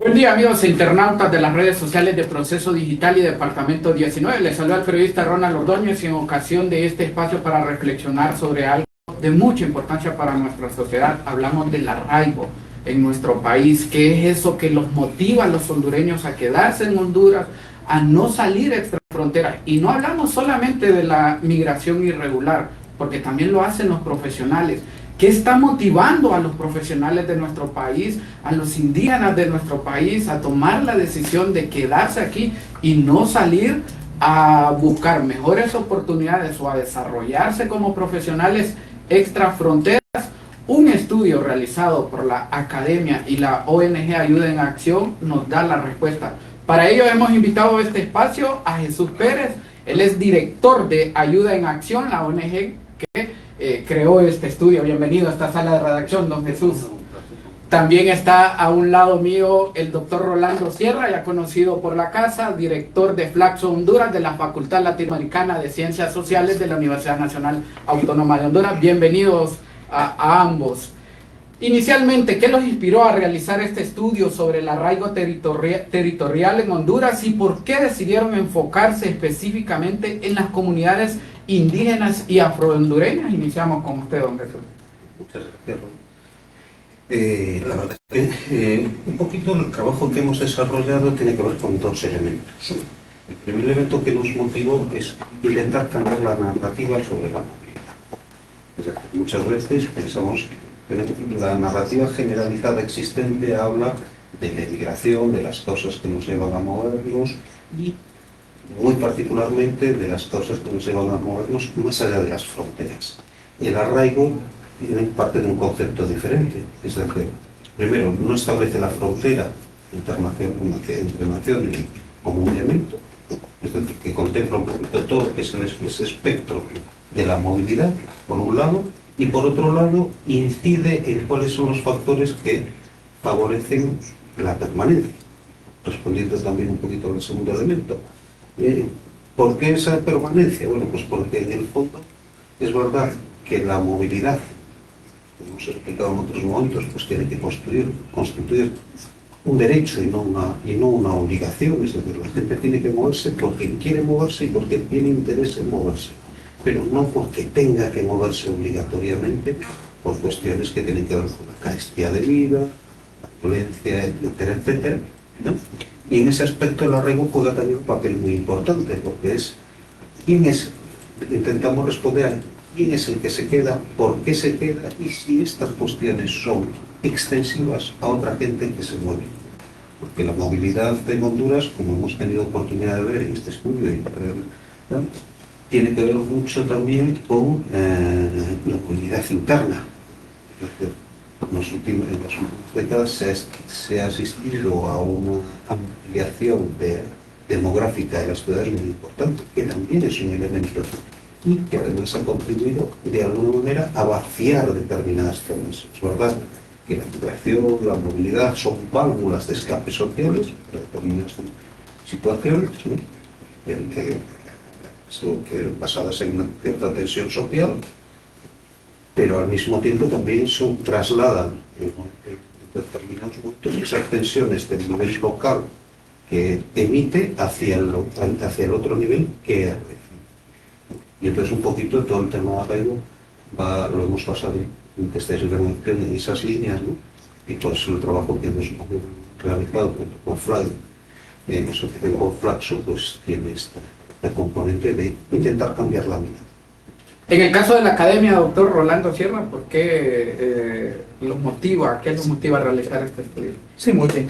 Buen día, amigos e internautas de las redes sociales de Proceso Digital y Departamento 19. Les saluda el periodista Ronald Ordóñez en ocasión de este espacio para reflexionar sobre algo de mucha importancia para nuestra sociedad. Hablamos del arraigo en nuestro país. ¿Qué es eso que los motiva a los hondureños a quedarse en Honduras, a no salir extra fronteras? Y no hablamos solamente de la migración irregular, porque también lo hacen los profesionales. ¿Qué está motivando a los profesionales de nuestro país, a los indígenas de nuestro país, a tomar la decisión de quedarse aquí y no salir a buscar mejores oportunidades o a desarrollarse como profesionales extra fronteras? Un estudio realizado por la Academia y la ONG Ayuda en Acción nos da la respuesta. Para ello hemos invitado a este espacio a Jesús Pérez. Él es director de Ayuda en Acción, la ONG que creó este estudio. Bienvenido a esta sala de redacción, don Jesús. También está a un lado mío el doctor Rolando Sierra, ya conocido por la casa, director de Flaxo Honduras de la Facultad Latinoamericana de Ciencias Sociales de la Universidad Nacional Autónoma de Honduras. Bienvenidos a ambos. Inicialmente, ¿qué los inspiró a realizar este estudio sobre el arraigo territorial en Honduras y por qué decidieron enfocarse específicamente en las comunidades indígenas y afrohondureñas? Iniciamos con usted, don Jesús. Muchas gracias. La verdad es que un poquito el trabajo que hemos desarrollado tiene que ver con dos elementos. El primer elemento que nos motivó es intentar cambiar la narrativa sobre la movilidad. Es decir, muchas veces pensamos que la narrativa generalizada existente habla de la emigración, de las causas que nos llevan a movernos y muy particularmente de las causas que nos llevan a movernos más allá de las fronteras. El arraigo tiene parte de un concepto diferente, es decir, primero, no establece la frontera entre naciones como un elemento, es decir, que contempla un poquito todo ese espectro de la movilidad, por un lado, y por otro lado, incide en cuáles son los factores que favorecen la permanencia, respondiendo también un poquito al segundo elemento. ¿Por qué esa permanencia? Bueno, pues porque en el fondo es verdad que la movilidad, como hemos explicado en otros momentos, pues tiene que constituir un derecho y no una obligación. Es decir, la gente tiene que moverse porque quiere moverse y porque tiene interés en moverse, pero no porque tenga que moverse obligatoriamente por cuestiones que tienen que ver con la carestía de vida, la violencia, etcétera, etcétera, ¿no? Y en ese aspecto el arraigo juega también un papel muy importante, porque es intentamos responder a quién es el que se queda, por qué se queda y si estas cuestiones son extensivas a otra gente que se mueve. Porque la movilidad en Honduras, como hemos tenido oportunidad de ver en este estudio, ¿no?, tiene que ver mucho también con la movilidad interna. En las últimas décadas se ha asistido a una ampliación demográfica de las ciudades muy importante, que también es un elemento y que además ha contribuido de alguna manera a vaciar determinadas zonas. Es verdad que la migración, la movilidad son válvulas de escape sociales para determinadas situaciones, ¿no?, basadas en una cierta tensión social, pero al mismo tiempo también trasladan en determinados momentos esas tensiones del nivel local que emite hacia el otro nivel que recibe. Y entonces un poquito todo el tema de arraigo lo hemos pasado en esas líneas, ¿no? Y todo el trabajo que hemos realizado con Flaxo, en asociación con Flaxo, pues tiene este componente de intentar cambiar la vida. En el caso de la Academia, doctor Rolando Sierra, ¿por qué los motiva? ¿Qué los motiva a realizar este estudio? Sí, muy bien.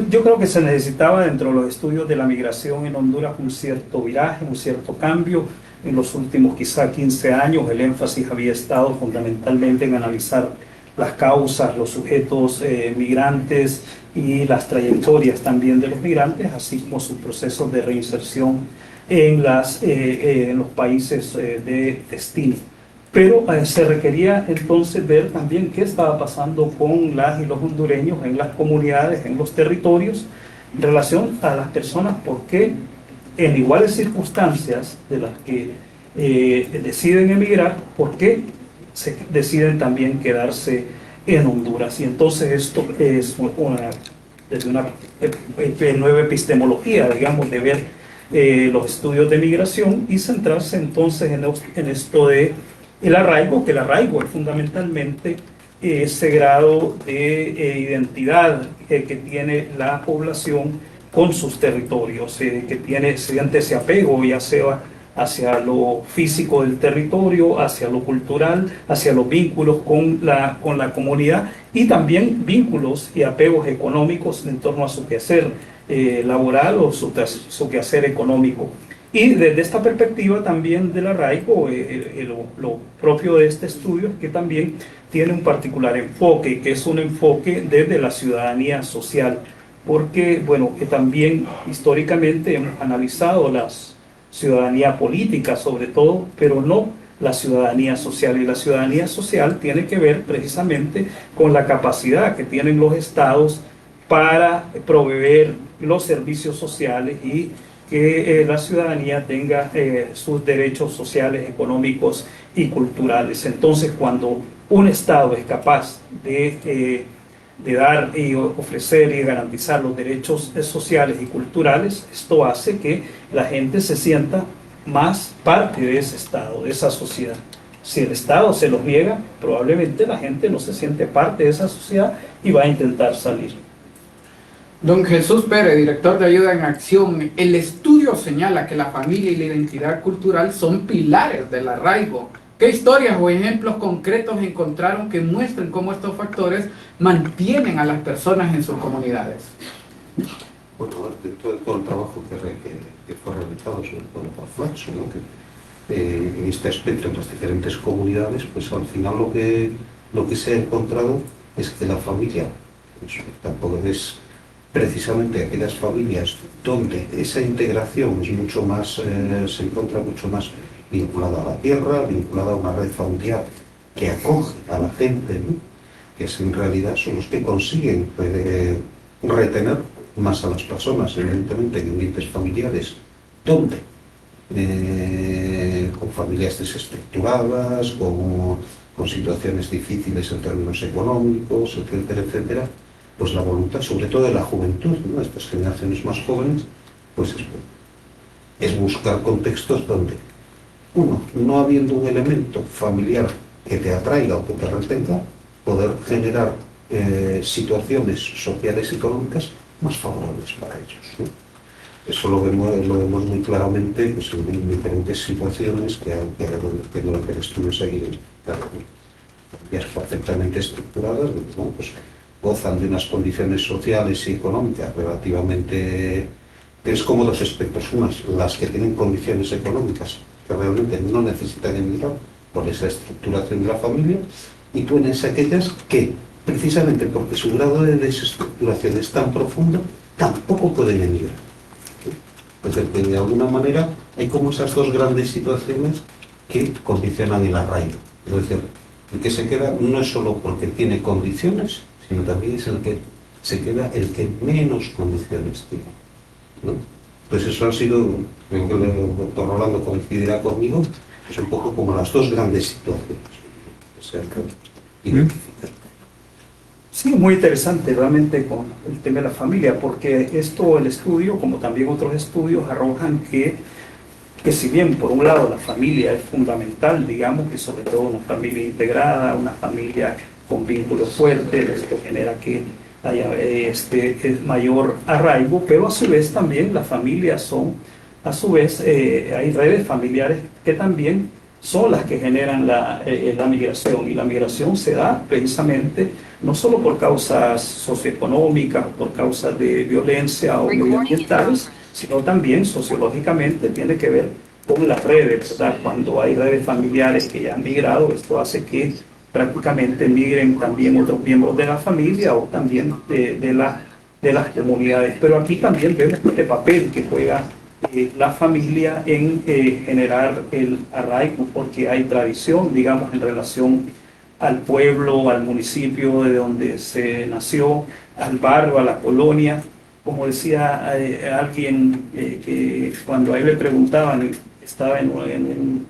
Yo creo que se necesitaba dentro de los estudios de la migración en Honduras un cierto viraje, un cierto cambio. En los últimos quizá 15 años el énfasis había estado fundamentalmente en analizar las causas, los sujetos migrantes y las trayectorias también de los migrantes, así como sus procesos de reinserción en los países de destino. Pero se requería entonces ver también qué estaba pasando con las y los hondureños en las comunidades, en los territorios, en relación a las personas, porque en iguales circunstancias de las que deciden emigrar, ¿por qué se deciden también quedarse en Honduras? Y entonces esto es desde una nueva epistemología, digamos, de ver los estudios de migración y centrarse entonces en esto de el arraigo, que el arraigo es fundamentalmente ese grado de identidad que tiene la población con sus territorios, que siente ese apego, ya sea hacia lo físico del territorio, hacia lo cultural, hacia los vínculos con la comunidad y también vínculos y apegos económicos en torno a su quehacer laboral o su quehacer económico. Y desde esta perspectiva también del arraigo, lo propio de este estudio es que también tiene un particular enfoque, que es un enfoque desde la ciudadanía social, porque, bueno, que también históricamente hemos analizado la ciudadanía política sobre todo, pero no la ciudadanía social. Y la ciudadanía social tiene que ver precisamente con la capacidad que tienen los estados para proveer los servicios sociales y que la ciudadanía tenga sus derechos sociales, económicos y culturales. Entonces, cuando un Estado es capaz de dar y ofrecer y garantizar los derechos sociales y culturales, esto hace que la gente se sienta más parte de ese Estado, de esa sociedad. Si el Estado se los niega, probablemente la gente no se siente parte de esa sociedad y va a intentar salir. Don Jesús Pérez, director de Ayuda en Acción, el estudio señala que la familia y la identidad cultural son pilares del arraigo. ¿Qué historias o ejemplos concretos encontraron que muestren cómo estos factores mantienen a las personas en sus comunidades? Bueno, dentro de todo el trabajo que fue realizado, sobre todo por Flaxo, ¿no? En este aspecto en las diferentes comunidades, pues al final lo que se ha encontrado es que la familia, pues, tampoco es precisamente aquellas familias donde esa integración es mucho más, se encuentra mucho más vinculada a la tierra, vinculada a una red familiar que acoge a la gente, ¿no? Que en realidad son los que consiguen retener más a las personas, evidentemente, en ambientes familiares, donde con familias desestructuradas, con situaciones difíciles en términos económicos, etcétera, etcétera, pues la voluntad, sobre todo de la juventud, ¿no? Estas generaciones más jóvenes, pues es buscar contextos donde, uno, no habiendo un elemento familiar que te atraiga o que te retenga, poder generar situaciones sociales y económicas más favorables para ellos, ¿no? Eso lo vemos muy claramente, pues, en diferentes situaciones que durante el estudio seguido, familias perfectamente estructuradas, ¿no? Pues, gozan de unas condiciones sociales y económicas relativamente... Es como dos aspectos. Unas, las que tienen condiciones económicas que realmente no necesitan emigrar por esa estructuración de la familia, y tú tienes aquellas que, precisamente porque su grado de desestructuración es tan profundo, tampoco pueden emigrar. Pues de alguna manera hay como esas dos grandes situaciones que condicionan el arraigo. Es decir, el que se queda no es solo porque tiene condiciones, sino también es el que se queda el que menos condiciones tiene, ¿no? Pues eso ha sido, creo que el doctor Rolando coincidirá conmigo, es un poco como las dos grandes situaciones que se han identificado. Sí, muy interesante realmente con el tema de la familia, porque el estudio, como también otros estudios, arrojan que si bien por un lado la familia es fundamental, digamos que sobre todo una familia integrada, una familia con vínculos fuertes, esto genera que haya mayor arraigo, pero a su vez también las familias son, a su vez hay redes familiares que también son las que generan la migración, y la migración se da precisamente no solo por causas socioeconómicas, por causas de violencia o medioambientales, sino también sociológicamente tiene que ver con las redes, ¿verdad? Cuando hay redes familiares que ya han migrado, esto hace que prácticamente migren también otros miembros de la familia o también de las comunidades. Pero aquí también vemos este papel que juega la familia en generar el arraigo, porque hay tradición, digamos, en relación al pueblo, al municipio de donde se nació, al barrio, a la colonia. Como decía alguien que cuando a él le preguntaban, estaba en un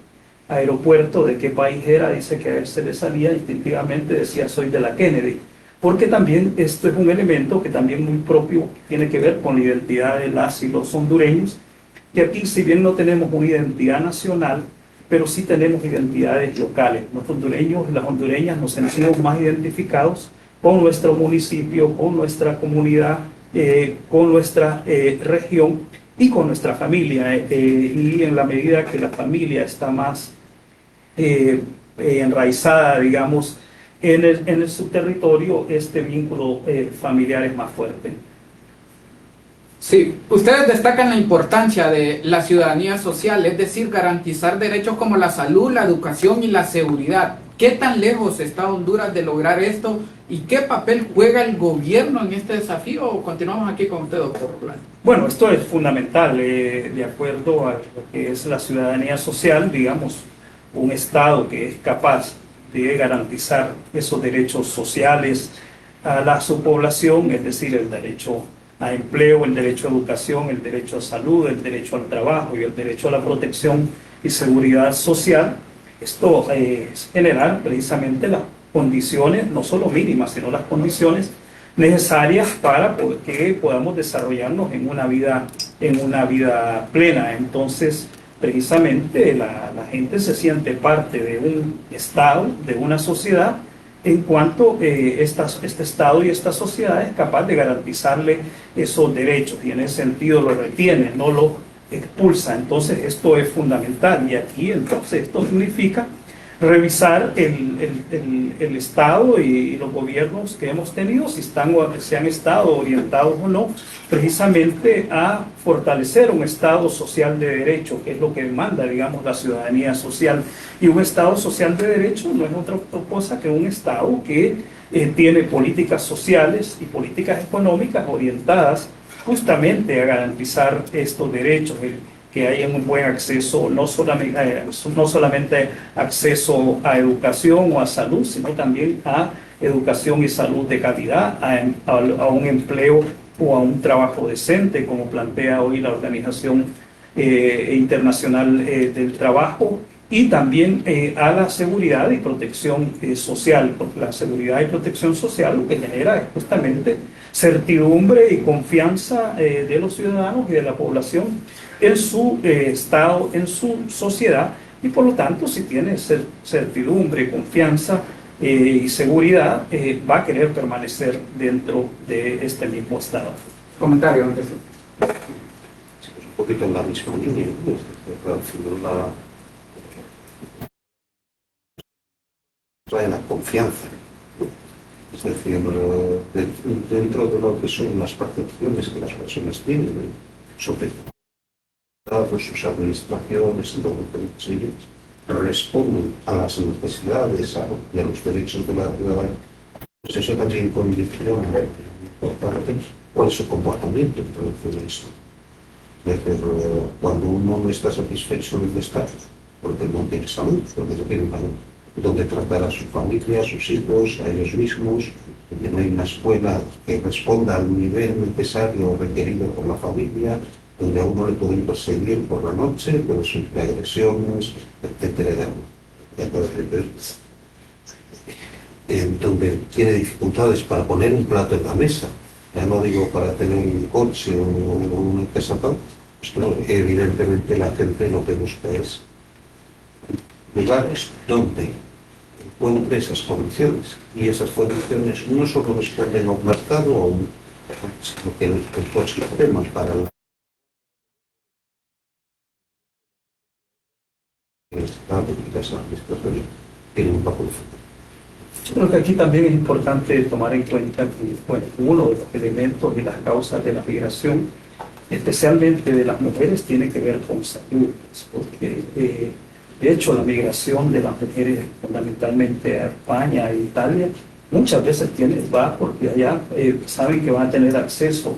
aeropuerto de qué país era, dice que a él se le salía instintivamente, decía soy de la Kennedy, porque también esto es un elemento que también muy propio tiene que ver con la identidad de las y los hondureños, que aquí si bien no tenemos una identidad nacional, pero sí tenemos identidades locales. Los hondureños y las hondureñas nos sentimos más identificados con nuestro municipio, con nuestra comunidad, con nuestra región y con nuestra familia. Y en la medida que la familia está más enraizada, digamos, en su territorio, este vínculo familiar es más fuerte. Sí, ustedes destacan la importancia de la ciudadanía social, es decir, garantizar derechos como la salud, la educación y la seguridad. ¿Qué tan lejos está Honduras de lograr esto y qué papel juega el gobierno en este desafío? Continuamos aquí con usted, doctor Rolando. Bueno, esto es fundamental, de acuerdo a lo que es la ciudadanía social, digamos, un Estado que es capaz de garantizar esos derechos sociales a su población, es decir, el derecho a empleo, el derecho a educación, el derecho a salud, el derecho al trabajo y el derecho a la protección y seguridad social. Esto es generar precisamente las condiciones, no solo mínimas, sino las condiciones necesarias para que podamos desarrollarnos en una vida plena. Entonces, precisamente la gente se siente parte de un Estado, de una sociedad, en cuanto este Estado y esta sociedad es capaz de garantizarle esos derechos y en ese sentido lo retiene, no lo expulsa. Entonces esto es fundamental y aquí entonces esto significa revisar el Estado y los gobiernos que hemos tenido, si han estado orientados o no, precisamente a fortalecer un Estado social de derecho, que es lo que demanda, digamos, la ciudadanía social. Y un Estado social de derecho no es otra cosa que un Estado que tiene políticas sociales y políticas económicas orientadas justamente a garantizar estos derechos, que haya un buen acceso, no solamente acceso a educación o a salud, sino también a educación y salud de calidad, a un empleo o a un trabajo decente, como plantea hoy la Organización Internacional del Trabajo, y también a la seguridad y protección social, porque la seguridad y protección social lo que genera es justamente certidumbre y confianza de los ciudadanos y de la población en su Estado, en su sociedad, y por lo tanto, si tiene certidumbre, confianza y seguridad, va a querer permanecer dentro de este mismo Estado. Comentario antes. Sí, pues un poquito en la misma línea, trae la confianza. Es decir, dentro de lo que son las percepciones que las personas tienen sobre sus administraciones y ellos responden a las necesidades y a los derechos de la ciudadanía, pues eso también condiciona importante cuál es su comportamiento en relación a esto. Es decir, cuando uno no está satisfecho del Estado, porque no tiene salud, porque no tiene donde tratar a su familia, a sus hijos, a ellos mismos, que no hay una escuela que responda al nivel necesario requerido por la familia, donde a uno le pueden perseguir por la noche, pueden sufrir agresiones, etcétera, donde tiene dificultades para poner un plato en la mesa, ya no digo para tener un coche o una casa tal, pues claro, evidentemente la gente lo que busca es lugares donde encuentre esas condiciones, y esas condiciones no solo responden a un mercado o sino que el ecosistema para el Estado y las administraciones tiene un papel fundamental. Yo creo que aquí también es importante tomar en cuenta que, bueno, uno de los elementos y las causas de la migración, especialmente de las mujeres, tiene que ver con salud, porque de hecho la migración de las mujeres fundamentalmente a España e Italia muchas veces va porque allá saben que van a tener acceso,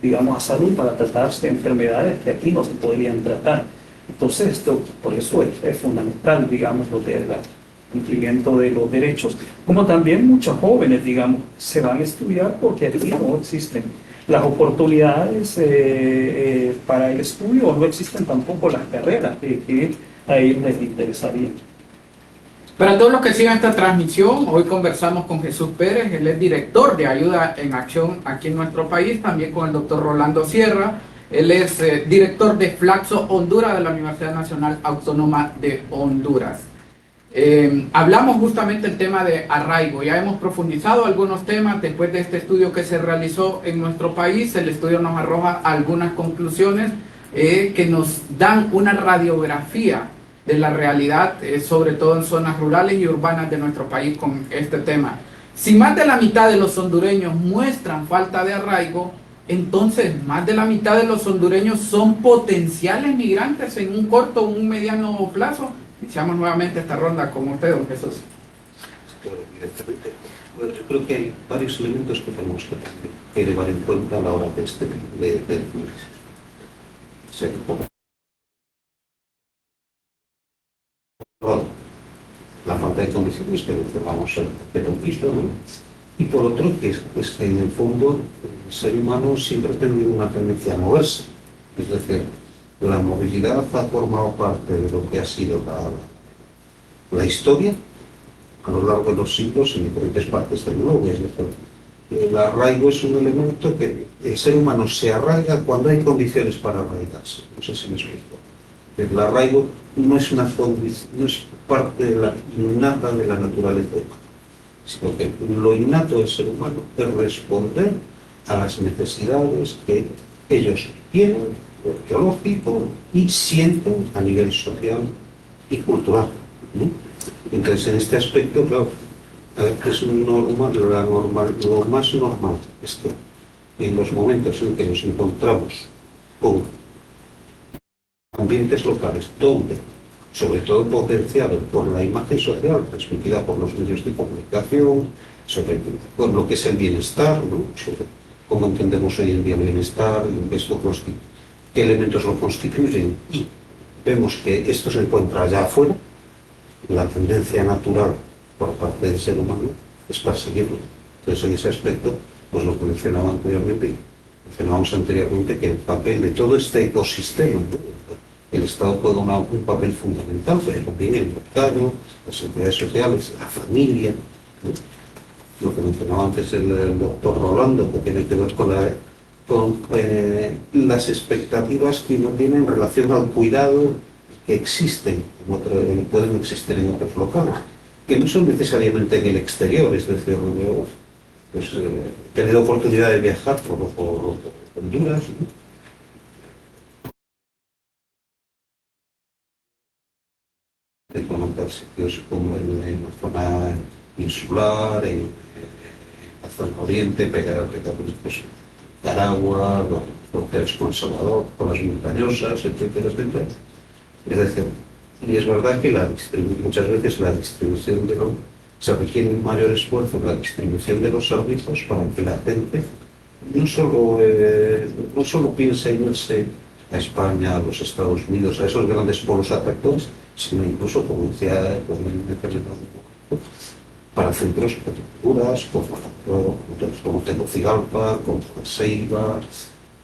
digamos, a salud para tratarse de enfermedades que aquí no se podrían tratar. Entonces esto, por eso es fundamental, digamos, lo del cumplimiento de los derechos, como también muchos jóvenes, digamos, se van a estudiar porque aquí no existen las oportunidades para el estudio, no existen tampoco las carreras que a ellos les interesaría. Para todos los que sigan esta transmisión, hoy conversamos con Jesús Pérez, él es director de Ayuda en Acción aquí en nuestro país, también con el doctor Rolando Sierra, él es director de Flaxo Honduras de la Universidad Nacional Autónoma de Honduras. Hablamos justamente el tema de arraigo, ya hemos profundizado algunos temas después de este estudio que se realizó en nuestro país. El estudio nos arroja algunas conclusiones que nos dan una radiografía de la realidad, sobre todo en zonas rurales y urbanas de nuestro país con este tema. Si más de la mitad de los hondureños muestran falta de arraigo, entonces más de la mitad de los hondureños son potenciales migrantes en un corto o un mediano plazo. Iniciamos nuevamente esta ronda con usted, don Jesús. Claro, directamente. Bueno, yo creo que hay varios elementos que tenemos que llevar en cuenta a la hora de la falta de condiciones que vamos a ver un piso, ¿no? Y por otro, que en el fondo el ser humano siempre ha tenido una tendencia a moverse. Es decir, la movilidad ha formado parte de lo que ha sido la historia a lo largo de los siglos en diferentes partes del globo. Es decir, el arraigo es un elemento que el ser humano se arraiga cuando hay condiciones para arraigarse. No sé si me explico. El arraigo no es una condición, no es parte de la innata de la naturaleza humana, sino que lo innato del ser humano es responder a las necesidades que ellos tienen, biológico, y sienten a nivel social y cultural, ¿no? Entonces, en este aspecto, claro, lo más normal es que en los momentos en que nos encontramos con ambientes locales donde, sobre todo potenciado por la imagen social transmitida por los medios de comunicación, por lo que es el bienestar, ¿no? Sobre cómo entendemos hoy en día el bienestar, qué elementos lo constituyen, y vemos que esto se encuentra allá afuera, la tendencia natural por parte del ser humano es perseguirlo. Entonces, en ese aspecto, pues lo que mencionábamos anteriormente, que el papel de todo este ecosistema, ¿no? El Estado juega un papel fundamental, pero también el mercado, las entidades sociales, la familia, ¿no? Lo que mencionaba antes el doctor Rolando, que tiene que ver con las expectativas que uno tiene en relación al cuidado que existen, pueden existir en otros locales, que no son necesariamente en el exterior. Es decir, yo pues, he tenido oportunidad de viajar por Honduras, ¿no? De conocer sitios como en la zona insular, en la zona oriente, pegada pues, Caragua, los fronteras con El Salvador, con las montañosas, etcétera, etcétera. Es decir, y es verdad que muchas veces la distribución se requiere un mayor esfuerzo en la distribución de los servicios para que la gente no solo piense en irse a España, a los Estados Unidos, a esos grandes polos atractores, sino incluso, como decía, para centros de culturas, como Tegucigalpa, como Ceiba,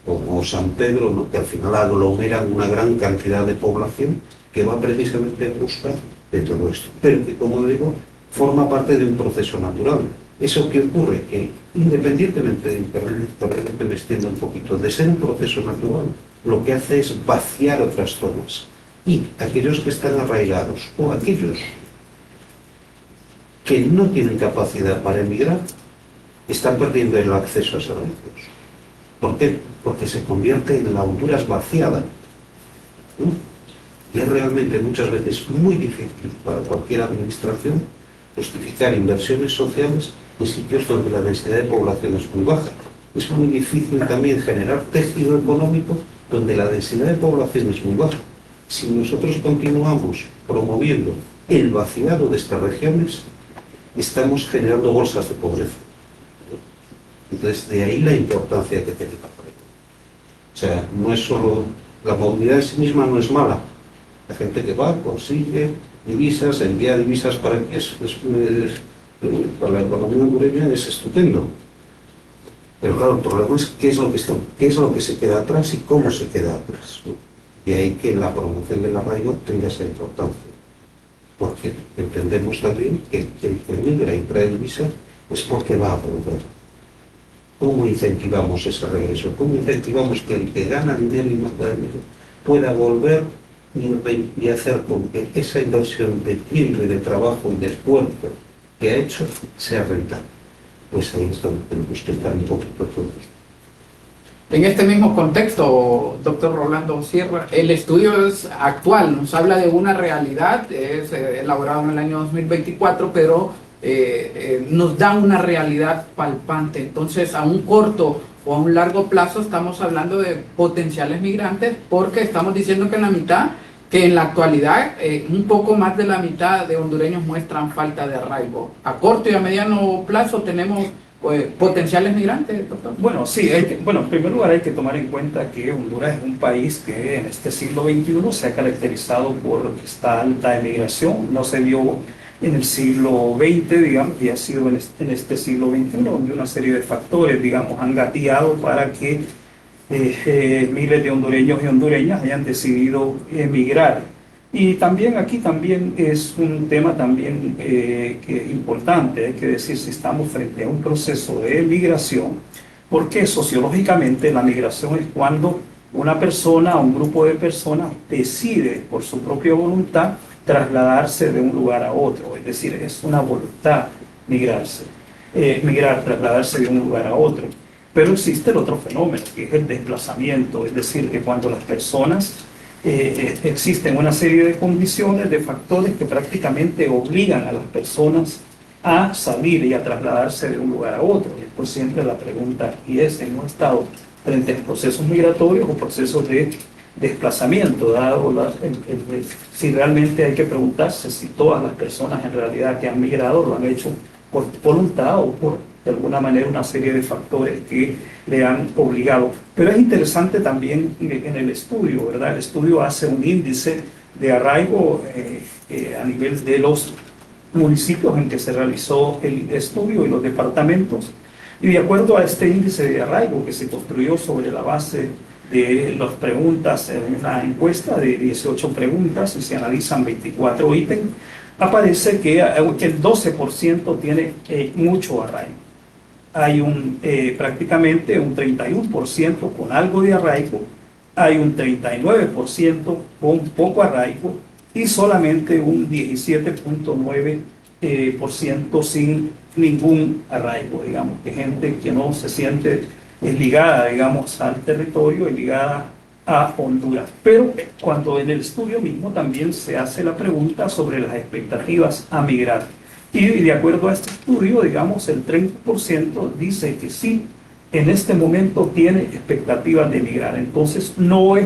como San Pedro, ¿no? Que al final aglomeran una gran cantidad de población que va precisamente a buscar de todo esto, pero que, como digo, forma parte de un proceso natural. Eso que ocurre, que independientemente de me extiendo un poquito, de ser un proceso natural, lo que hace es vaciar otras zonas. Y aquellos que están arraigados o aquellos que no tienen capacidad para emigrar están perdiendo el acceso a servicios. ¿Por qué? Porque se convierte en la Honduras vaciada, ¿no? Y es realmente muchas veces muy difícil para cualquier administración justificar inversiones sociales en sitios donde la densidad de población es muy baja. Es muy difícil también generar tejido económico donde la densidad de población es muy baja. Si nosotros continuamos promoviendo el vaciado de estas regiones, estamos generando bolsas de pobreza. Entonces, de ahí la importancia que tiene la política. O sea, no es solo... La movilidad en sí misma no es mala. La gente que va, consigue divisas, envía divisas para la economía hondureña, es estupendo. Pero claro, el problema es qué es lo que se queda atrás y cómo se queda atrás, ¿no? Y ahí que la promoción del arraigo tenga esa importancia. porque entendemos también que el que migra y trae visa es porque va a volver. ¿Cómo incentivamos ese regreso? ¿Cómo incentivamos que el que gana dinero y manda dinero pueda volver y hacer con que esa inversión de tiempo y de trabajo y de esfuerzo que ha hecho sea rentable? Pues ahí es donde tenemos que estar un poquito todos. En este mismo contexto, doctor Rolando Sierra, el estudio es actual, nos habla de una realidad, es elaborado en el año 2024, pero nos da una realidad palpante. Entonces, a un corto o a un largo plazo estamos hablando de potenciales migrantes, porque estamos diciendo que en la actualidad un poco más de la mitad de hondureños muestran falta de arraigo. A corto y a mediano plazo tenemos potenciales migrantes, doctor. Bueno, sí, en primer lugar hay que tomar en cuenta que Honduras es un país que en este siglo XXI se ha caracterizado por esta alta emigración. No se vio en el siglo XX, digamos, y ha sido en este siglo XXI, donde una serie de factores, digamos, han gatillado para que miles de hondureños y hondureñas hayan decidido emigrar. Y también aquí también es un tema también que es importante, hay que decir si estamos frente a un proceso de migración, porque sociológicamente la migración es cuando una persona o un grupo de personas decide por su propia voluntad trasladarse de un lugar a otro, es decir, es una voluntad migrar, trasladarse de un lugar a otro. Pero existe el otro fenómeno, que es el desplazamiento, es decir, que cuando las personas existen una serie de condiciones, de factores que prácticamente obligan a las personas a salir y a trasladarse de un lugar a otro. Y pues siempre la pregunta aquí es, ¿hemos estado frente a procesos migratorios o procesos de desplazamiento? Dado si realmente hay que preguntarse si todas las personas en realidad que han migrado lo han hecho por voluntad o por de alguna manera una serie de factores que le han obligado. Pero es interesante también en el estudio, ¿verdad? El estudio hace un índice de arraigo a nivel de los municipios en que se realizó el estudio y los departamentos. Y de acuerdo a este índice de arraigo que se construyó sobre la base de las preguntas en una encuesta de 18 preguntas y se analizan 24 ítems, aparece que el 12% tiene mucho arraigo. Hay prácticamente un 31% con algo de arraigo, hay un 39% con poco arraigo y solamente un 17.9% sin ningún arraigo, digamos, de gente que no se siente ligada, digamos, al territorio y ligada a Honduras. Pero cuando en el estudio mismo también se hace la pregunta sobre las expectativas a migrar. Y de acuerdo a este estudio, digamos, el 30% dice que sí, en este momento tiene expectativas de emigrar. Entonces, no es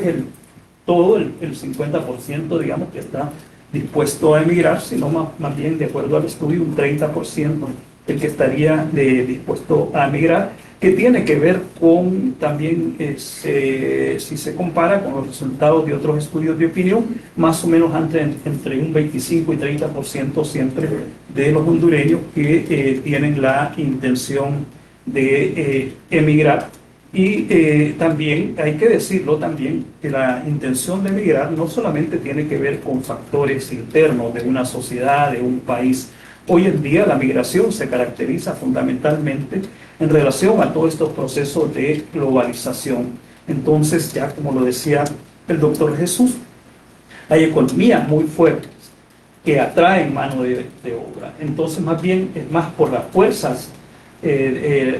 todo el 50%, digamos, que está dispuesto a emigrar, sino más bien, de acuerdo al estudio, un 30% el que estaría dispuesto a emigrar, que tiene que ver con también, si se compara con los resultados de otros estudios de opinión, más o menos entre un 25 y 30% siempre de los hondureños que tienen la intención de emigrar. Y también hay que decirlo también que la intención de emigrar no solamente tiene que ver con factores internos de una sociedad, de un país. Hoy en día la migración se caracteriza fundamentalmente en relación a todos estos procesos de globalización. Entonces, ya como lo decía el doctor Jesús, hay economías muy fuertes que atraen mano de obra. Entonces, más bien, es más por las fuerzas,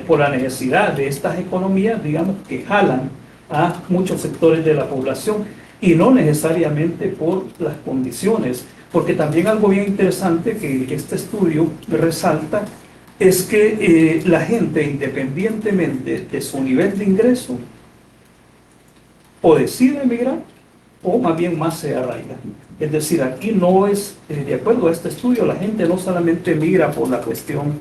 por la necesidad de estas economías, digamos, que jalan a muchos sectores de la población y no necesariamente por las condiciones. Porque también algo bien interesante que este estudio resalta es que la gente, independientemente de su nivel de ingreso, o decide emigrar o más bien más se arraiga. Es decir, aquí no es, de acuerdo a este estudio, la gente no solamente migra por la cuestión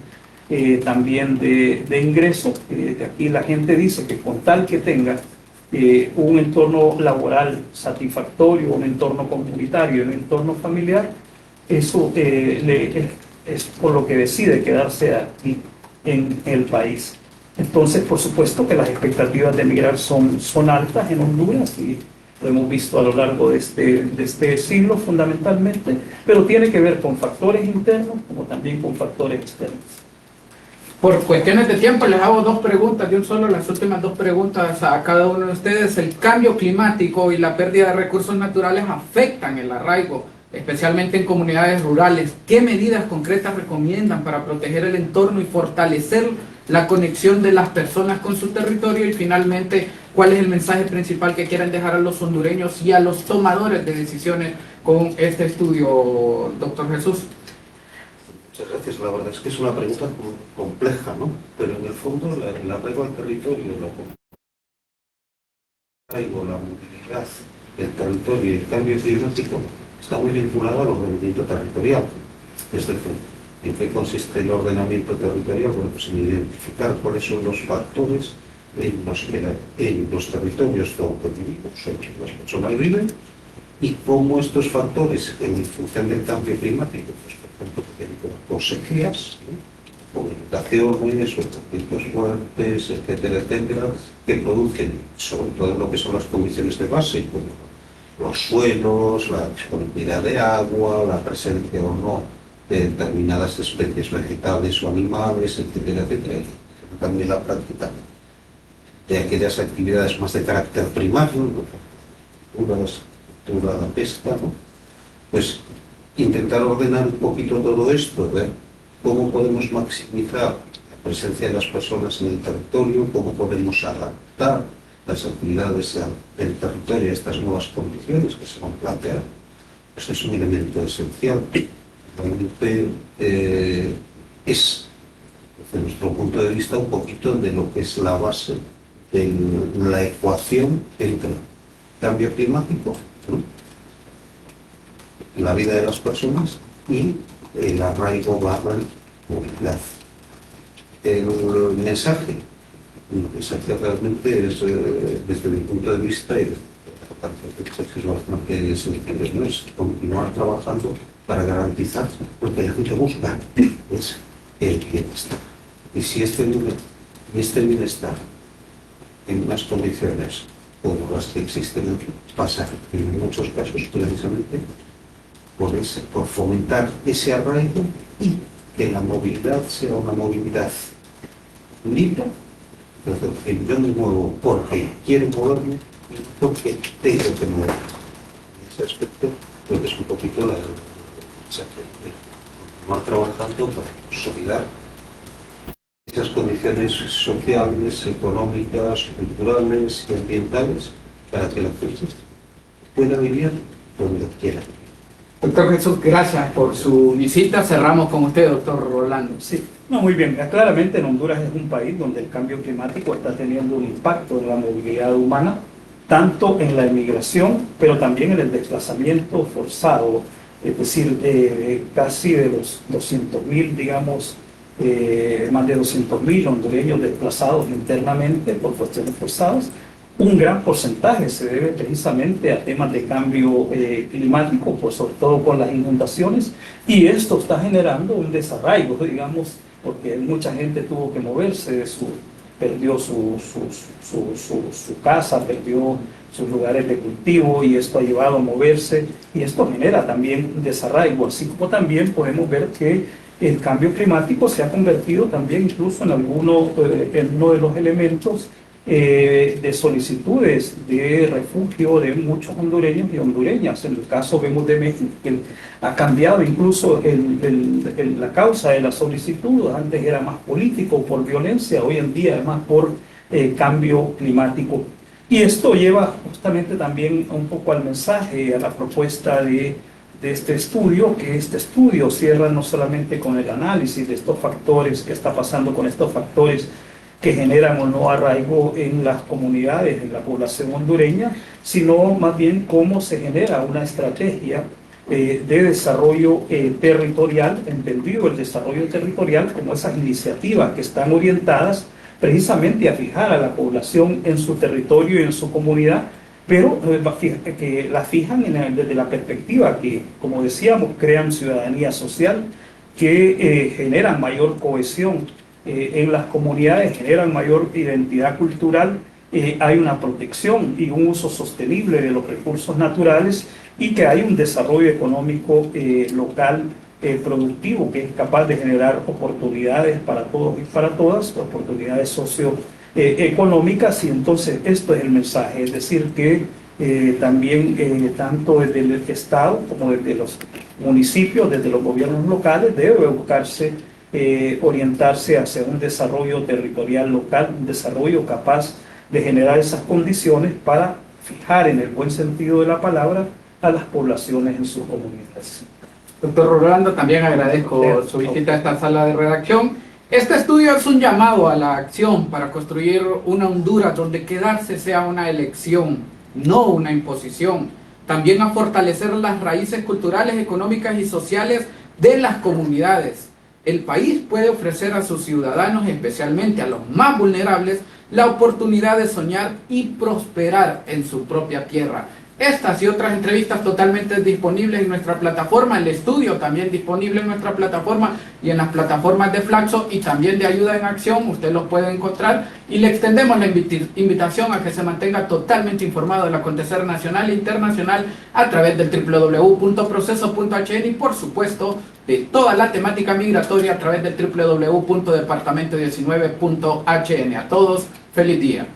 también de ingreso. Aquí la gente dice que con tal que tenga un entorno laboral satisfactorio, un entorno comunitario, un entorno familiar, eso es por lo que decide quedarse aquí en el país. Entonces, por supuesto que las expectativas de emigrar son altas en Honduras y lo hemos visto a lo largo de este siglo fundamentalmente, pero tiene que ver con factores internos como también con factores externos. Por cuestiones de tiempo les hago dos preguntas de un solo, las últimas dos preguntas a cada uno de ustedes. ¿El cambio climático y la pérdida de recursos naturales afectan el arraigo, especialmente en comunidades rurales? ¿Qué medidas concretas recomiendan para proteger el entorno y fortalecer la conexión de las personas con su territorio? Y finalmente, ¿cuál es el mensaje principal que quieren dejar a los hondureños y a los tomadores de decisiones con este estudio, doctor Jesús? Muchas gracias. La verdad es que es una pregunta compleja, ¿no? Pero en el fondo el arraigo al territorio, la movilidad del territorio y el cambio climático está muy vinculado al ordenamiento territorial. Es decir, ¿en qué consiste el ordenamiento territorial? Bueno, pues en identificar cuáles son los factores en los territorios donde vivimos, en que las personas viven, y cómo estos factores, en función del cambio climático, pues, por ejemplo, tienen con sequías, con inundaciones, vientos fuertes, etcétera, etcétera, que producen, sobre todo lo que son las condiciones de base, como los suelos, la disponibilidad de agua, la presencia o no de determinadas especies vegetales o animales, etcétera, etcétera, también la práctica de aquellas actividades más de carácter primario, la pesca, ¿no? Pues intentar ordenar un poquito todo esto, ver cómo podemos maximizar la presencia de las personas en el territorio, cómo podemos adaptar las actividades del territorio a estas nuevas condiciones que se van a plantear. Pues es un elemento esencial. Realmente es, desde nuestro punto de vista, un poquito de lo que es la base de la ecuación entre cambio climático, ¿no?, la vida de las personas y el arraigo barra movilidad. El mensaje realmente es, desde mi punto de vista, y es bastante sencillo, ¿no?, es continuar trabajando para garantizar lo que la gente busca, es el bienestar. Y si este bienestar en unas condiciones como las que existen aquí, pasa en muchos casos precisamente por fomentar ese arraigo y que la movilidad sea una movilidad libre, que yo me muevo porque quiero moverme y porque tengo que moverme. En ese aspecto creo que es un poquito la continuar trabajando para consolidar esas condiciones sociales, económicas, culturales y ambientales para que la gente pueda vivir donde quiera. Doctor Jesús, gracias por su visita. Cerramos con usted, doctor Rolando. Sí, no, muy bien. Claramente en Honduras es un país donde el cambio climático está teniendo un impacto en la movilidad humana, tanto en la emigración, pero también en el desplazamiento forzado. Es decir, casi de los 200.000, digamos, más de 200.000 hondureños desplazados internamente por cuestiones forzadas. Un gran porcentaje se debe precisamente a temas de cambio climático, pues sobre todo por las inundaciones, y esto está generando un desarraigo, digamos, porque mucha gente tuvo que moverse, perdió su casa, perdió sus lugares de cultivo, y esto ha llevado a moverse, y esto genera también desarraigo, así como también podemos ver que el cambio climático se ha convertido también incluso en uno de los elementos de solicitudes de refugio de muchos hondureños y hondureñas. En el caso vemos de México, que ha cambiado incluso la causa de la solicitud. Antes era más político por violencia, hoy en día es más por cambio climático. Y esto lleva justamente también un poco al mensaje, a la propuesta de este estudio, que este estudio cierra no solamente con el análisis de estos factores, qué está pasando con estos factores que generan o no arraigo en las comunidades, en la población hondureña, sino más bien cómo se genera una estrategia de desarrollo territorial, entendido el desarrollo territorial como esas iniciativas que están orientadas precisamente a fijar a la población en su territorio y en su comunidad, pero que la fijan desde la perspectiva que, como decíamos, crean ciudadanía social, que generan mayor cohesión en las comunidades, generan mayor identidad cultural hay una protección y un uso sostenible de los recursos naturales y que hay un desarrollo económico local productivo que es capaz de generar oportunidades para todos y para todas, oportunidades socioeconómicas. Y entonces esto es el mensaje, es decir que también tanto desde el Estado como desde los municipios, desde los gobiernos locales, debe buscarse orientarse hacia un desarrollo territorial local, un desarrollo capaz de generar esas condiciones para fijar en el buen sentido de la palabra a las poblaciones en sus comunidades. Doctor Rolando, también agradezco su visita a esta sala de redacción. Este estudio es un llamado a la acción para construir una Honduras donde quedarse sea una elección, no una imposición. También a fortalecer las raíces culturales, económicas y sociales de las comunidades. El país puede ofrecer a sus ciudadanos, especialmente a los más vulnerables, la oportunidad de soñar y prosperar en su propia tierra. Estas y otras entrevistas totalmente disponibles en nuestra plataforma, el estudio también disponible en nuestra plataforma y en las plataformas de Flaxo y también de Ayuda en Acción, usted los puede encontrar y le extendemos la invitación a que se mantenga totalmente informado del acontecer nacional e internacional a través del www.proceso.hn y por supuesto de toda la temática migratoria a través del www.departamento19.hn. A todos, feliz día.